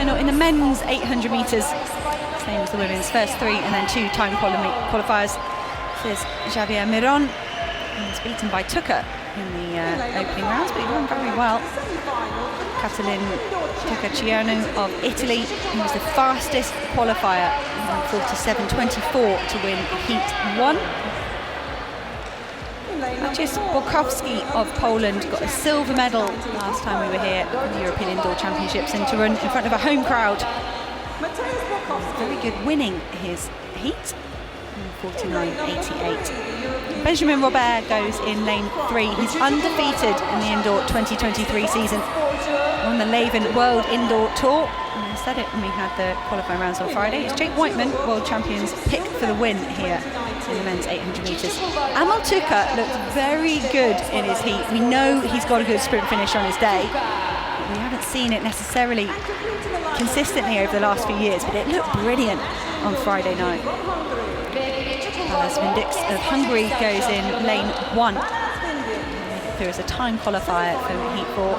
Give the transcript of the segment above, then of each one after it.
semi-final in the men's 800 metres. Same as the women's, first 3 and then 2 time qualifiers. This is Javier Miron. He was beaten by Tucker in the opening rounds, but he won very well. Catalin Teccaciano of Italy, he was the fastest qualifier, 47.24 to win Heat 1. Maciej Borkowski of Poland got a silver medal last time we were here at the European Indoor Championships, and to run in front of a home crowd. Very good winning his heat, 49.88. Benjamin Robert goes in lane 3. He's undefeated in the Indoor 2023 season on the Leuven World Indoor Tour. And I said it when we had the qualifying rounds on Friday. It's Jake Whiteman, world champions, pick for the win here in the men's 800 metres. Amal Tuka looked very good in his heat. We know he's got a good sprint finish on his day. We haven't seen it necessarily consistently over the last few years, but it looked brilliant on Friday night. Palas Vindix of Hungary goes in lane 1. There is a time qualifier for Heat 4.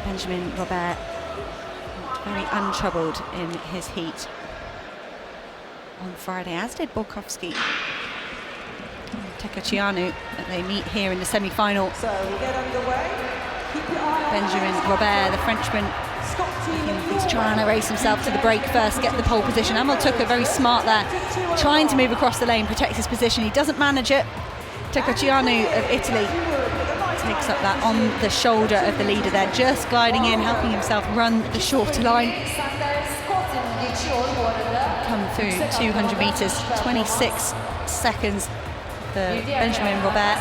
Benjamin Robert very untroubled in his heat on Friday, as did Borkowski. Teccaciano, that they meet here in the semi-final. Benjamin Robert, the Frenchman, he's trying to race himself to the break first, get the pole position. Amal Tuka very smart there, trying to move across the lane, protect his position. He doesn't manage it. Teccaciano of Italy takes up that on the shoulder of the leader there, just gliding in, helping himself run the shorter line. Come through 200 metres, 26 seconds for Benjamin Robert.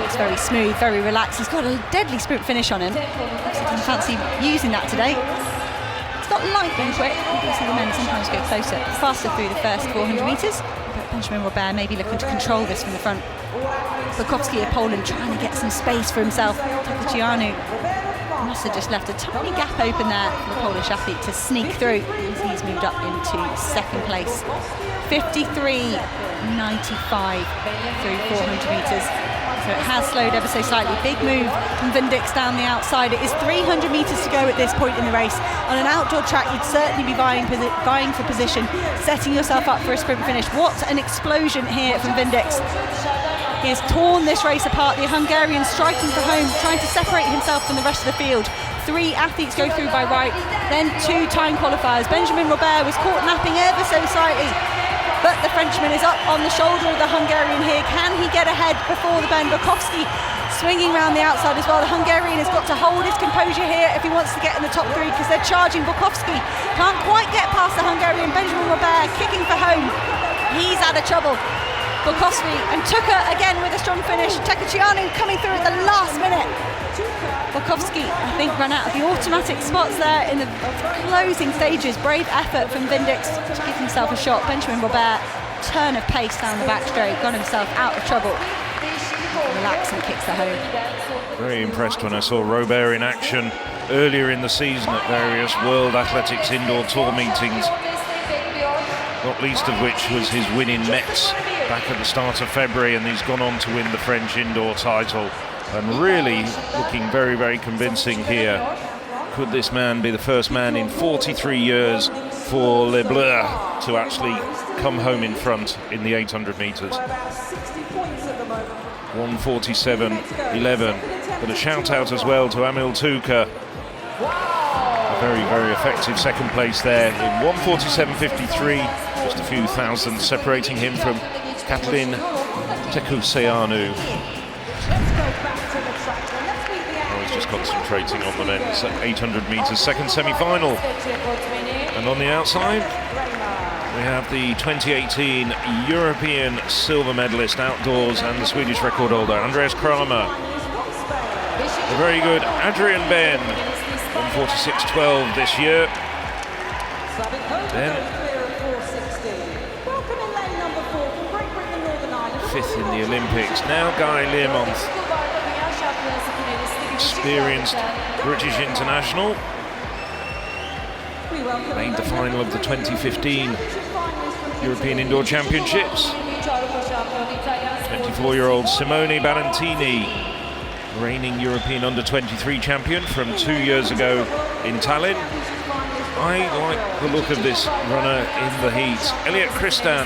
It's very smooth, very relaxed. He's got a deadly sprint finish on him. Looks like he fancy using that today. It's not lightning quick. You can see the men sometimes go closer, faster through the first 400 metres. But Benjamin Robert may be looking to control this from the front. Borkowski of Poland trying to get some space for himself. Teccaciano must have just left a tiny gap open there for the Polish athlete to sneak through as he's moved up into second place. 53.95 through 400 metres. So it has slowed ever so slightly. Big move from Vindix down the outside. It is 300 metres to go at this point in the race. On an outdoor track, you'd certainly be vying for position, setting yourself up for a sprint finish. What an explosion here from Vindix. He has torn this race apart. The Hungarian striking for home, trying to separate himself from the rest of the field. 3 athletes go through by right, then 2 time qualifiers. Benjamin Robert was caught napping ever so slightly, but the Frenchman is up on the shoulder of the Hungarian here. Can he get ahead before the bend? Borkowski swinging around the outside as well. The Hungarian has got to hold his composure here if he wants to get in the top 3, because they're charging. Borkowski can't quite get past the Hungarian. Benjamin Robert kicking for home. He's out of trouble. Borkowski and Tuka again with a strong finish. Teccaciano coming through at the last minute. Borkowski, I think, ran out of the automatic spots there in the closing stages. Brave effort from Vindix to give himself a shot. Benjamin Robert, turn of pace down the backstroke, got himself out of trouble. Relax and kicks the home. Very impressed when I saw Robert in action earlier in the season at various World Athletics Indoor Tour meetings. Not least of which was his win in Metz back at the start of February, and he's gone on to win the French indoor title, and really looking very, very convincing here. Could this man be the first man in 43 years for Les Bleus to actually come home in front in the 800 metres? 1:47.11. But a shout out as well to Amal Tuka. A very, very effective second place there in 1:47.53. Just a few thousand separating him from Catalin Teccaciano. He's just concentrating on the men's 800 metres second semi-final. And on the outside, we have the 2018 European silver medalist outdoors and the Swedish record holder, Andreas Kramer. The very good Adrian Ben, 1:46.12 this year. Then 5th in the Olympics. Now Guy Learmonth, experienced British international, made the final of the 2015 European Indoor Championships. 24-year-old Simone Barantini reigning European under-23 champion from 2 years ago in Tallinn. I like the look of this runner in the heat. Elliot Christan,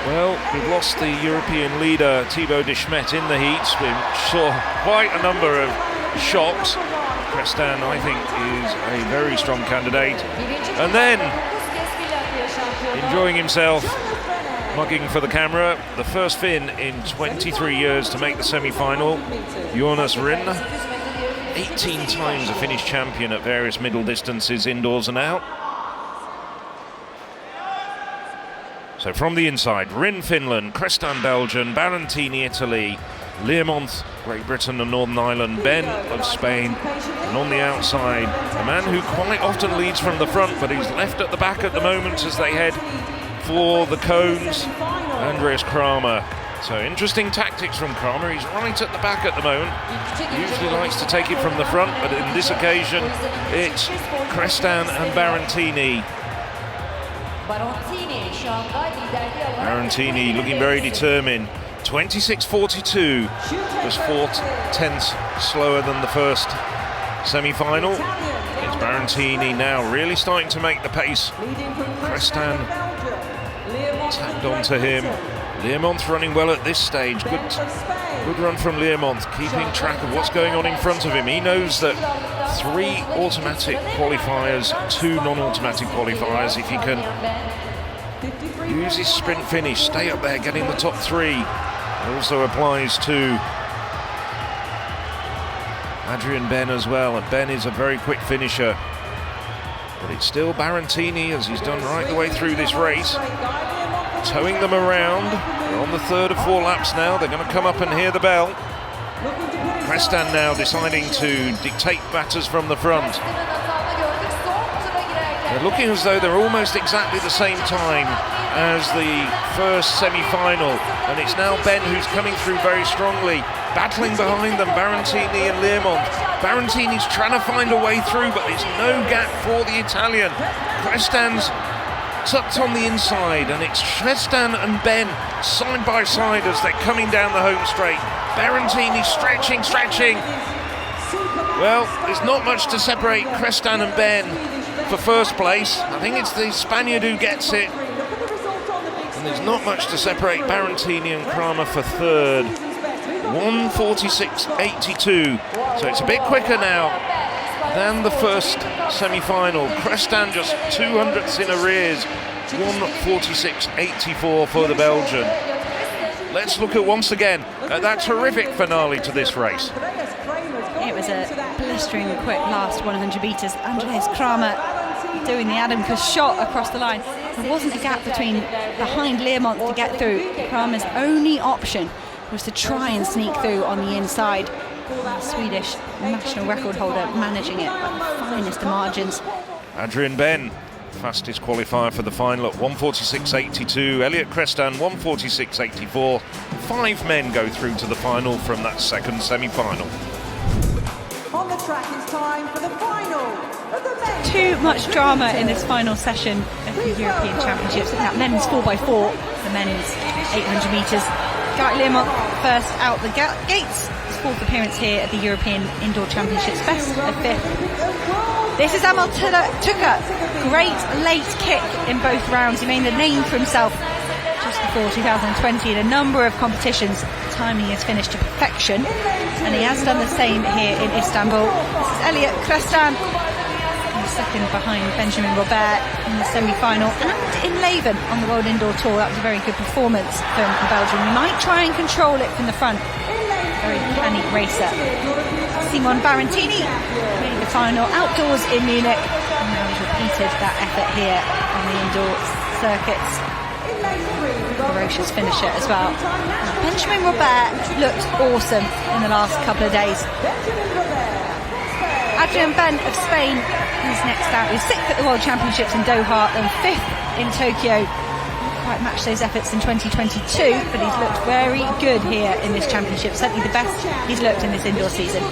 well, we've lost the European leader Thibaut de Smet in the heat. We saw quite a number of shocks. Christan, I think, is a very strong candidate. And then, enjoying himself, mugging for the camera, the first Finn in 23 years to make the semi-final, Jonas Rinne. 18 times a Finnish champion at various middle distances, indoors and out. So from the inside, Rinne Finland, Christan Belgium, Barantini Italy, Learmonth, Great Britain and Northern Ireland, Ben of Spain, and on the outside, a man who quite often leads from the front, but he's left at the back at the moment as they head for the cones, Andreas Kramer. So interesting tactics from Kramer. He's right at the back at the moment. He usually likes to take it from the front, but in this occasion, it's Christan and Barantini. Barantini looking very determined. 26.42, just 4/10 slower than the first semi-final. It's Barantini now really starting to make the pace. Christan tagged onto him. Learmonth running well at this stage. Good run from Learmonth, keeping track of what's going on in front of him. He knows that 3 automatic qualifiers, 2 non-automatic qualifiers. If he can use his sprint finish, stay up there, get in the top 3. It also applies to Adrian Ben as well. And Ben is a very quick finisher. But it's still Barantini, as he's done right the way through this race, towing them around. They're on the 3rd of 4 laps now. They're going to come up and hear the bell. Christan now deciding to dictate batters from the front. They're looking as though they're almost exactly the same time as the first semi-final, and it's now Ben who's coming through very strongly, battling behind them, Barantini and Learmonth. Barantini's trying to find a way through, but there's no gap for the Italian. Christan's tucked on the inside, and it's Christan and Ben side by side as they're coming down the home straight. Barantini stretching. Well, there's not much to separate Christan and Ben for first place. I think it's the Spaniard who gets it. And there's not much to separate Barantini and Kramer for third. 1:46.82. So it's a bit quicker now than the first semi-final. Christan just 200ths in arrears. 1:46.84 for the Belgian. Let's look at once again at that terrific finale to this race. It was a blistering quick last 100 metres. Andreas Kramer doing the Adam Kuss shot across the line. There wasn't a gap behind Learmonth to get through. Kramer's only option was to try and sneak through on the inside. The Swedish national record holder managing it by the finest of margins. Adrian Ben, fastest qualifier for the final at 1:46.82. Elliot Christan 1:46.84. 5 men go through to the final from that second semi-final. On the track, it's time for the final of the men's. Too much drama in this final session of the European Championships. That men's 4x4, the men's 800 metres. Guy Learmonth first out the gates. His 4th appearance here at the European Indoor Championships, best of 5th. This is Amal Tuka. Great late kick in both rounds. He made a name for himself just before 2020 in a number of competitions. Timing is finished to perfection, and he has done the same here in Istanbul. This is Elliot Christan, second behind Benjamin Robert in the semi-final, and in Leuven on the World Indoor Tour. That was a very good performance from Belgium. He might try and control it from the front. Very canny racer. Simon Barantini made the final outdoors in Munich, and now he's repeated that effort here on the indoor circuits. Ferocious finisher as well. Benjamin Robert looked awesome in the last couple of days. Adrian Ben of Spain is next out. He was 6th at the World Championships in Doha and 5th in Tokyo. Not quite matched those efforts in 2022, but he's looked very good here in this championship. Certainly the best he's looked in this indoor season.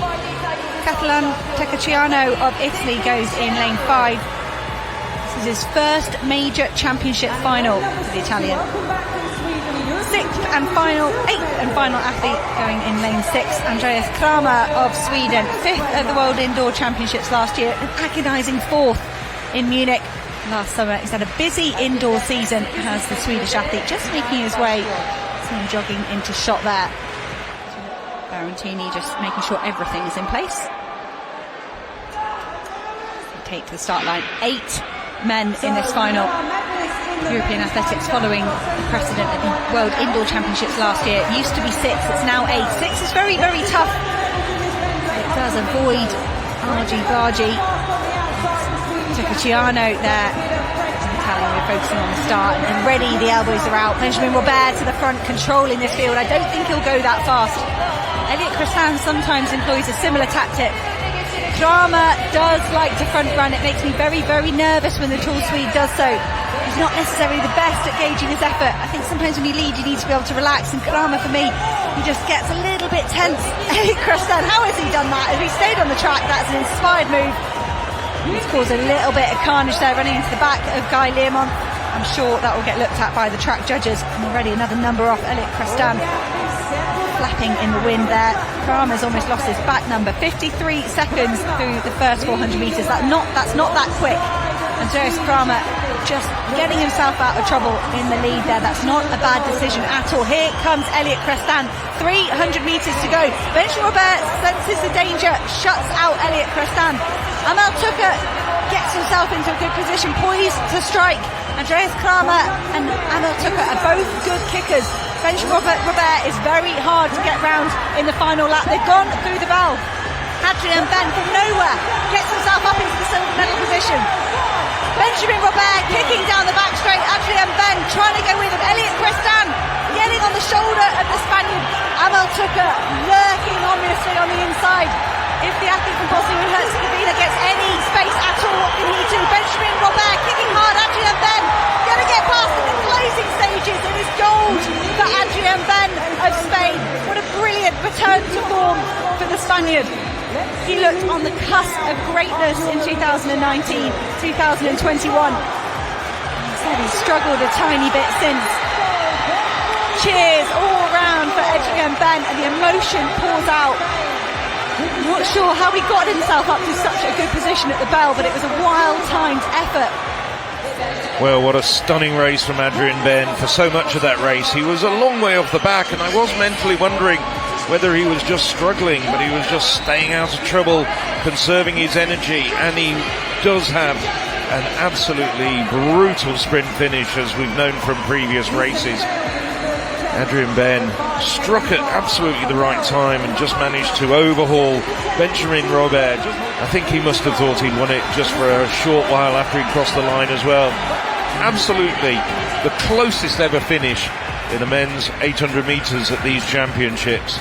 Catalan Teccaciano of Italy goes in lane 5. This is his first major championship final for the Italian. eighth and final athlete going in lane 6, Andreas Kramer of Sweden, 5th at the World Indoor Championships last year, an agonising 4th in Munich last summer. He's had a busy indoor season, has the Swedish athlete, just making his way, seen jogging into shot there. Barantini just making sure everything is in place. Take to the start line, 8 men in this final. European athletics following the precedent at the World Indoor Championships last year. It used to be 6, it's now 8. 6 is very, very tough. It does avoid Argy-Bargy. Tocciano there. Italian, we're focusing on the start. And ready, the elbows are out. Benjamin Robert to the front, controlling this field. I don't think he'll go that fast. Elliot Crestan sometimes employs a similar tactic. Kramer does like to front run. It makes me very, very nervous when the tall Swede does so. He's not necessarily the best at gauging his effort. I think sometimes when you lead, you need to be able to relax. And Kramer, for me, he just gets a little bit tense. Elliot Crestan, how has he done that? If he stayed on the track, that's an inspired move. He's caused a little bit of carnage there, running into the back of Guy Learmont. I'm sure that will get looked at by the track judges. And already another number off Elliot Crestan. Flapping in the wind there. Kramer's almost lost his back number. 53 seconds through the first 400 metres. That's not that quick. Andreas Kramer just getting himself out of trouble in the lead there. That's not a bad decision at all. Here comes Elliot Crestan. 300 metres to go. Benjamin Robert senses the danger, shuts out Elliot Crestan. Amel Tucker gets himself into a good position, poised to strike. Andreas Kramer and Amel Tucker are both good kickers. Benjamin Robert is very hard to get round in the final lap. They've gone through the bell. Adrien Ben from nowhere gets himself up into the silver medal position. Benjamin Robert kicking down the back straight. Adrien Ben trying to go with him. Elliot Crestan getting on the shoulder of the Spaniard. Amel Tucker lurking obviously on the inside. If the athlete from Bosnia and Herzegovina gets any space at all, what can he do? Benjamin Robert kicking hard. Adrien Ben going to get past in the closing stages. It is gold for Adrien Ben of Spain. What a brilliant return to form for the Spaniard. He looked on the cusp of greatness in 2019, 2021. He said he's struggled a tiny bit since. Cheers all round for Adrien Ben, and the emotion pours out. I'm not sure how he got himself up to such a good position at the bell, but it was a wild-timed effort. Well, what a stunning race from Adrien Ben. For so much of that race, he was a long way off the back, and I was mentally wondering whether he was just struggling, but he was just staying out of trouble, conserving his energy, and he does have an absolutely brutal sprint finish, as we've known from previous races. Adrien Ben struck at absolutely the right time and just managed to overhaul Benjamin Robert. I think he must have thought he'd won it just for a short while after he crossed the line as well. Absolutely the closest ever finish in the men's 800 metres at these championships.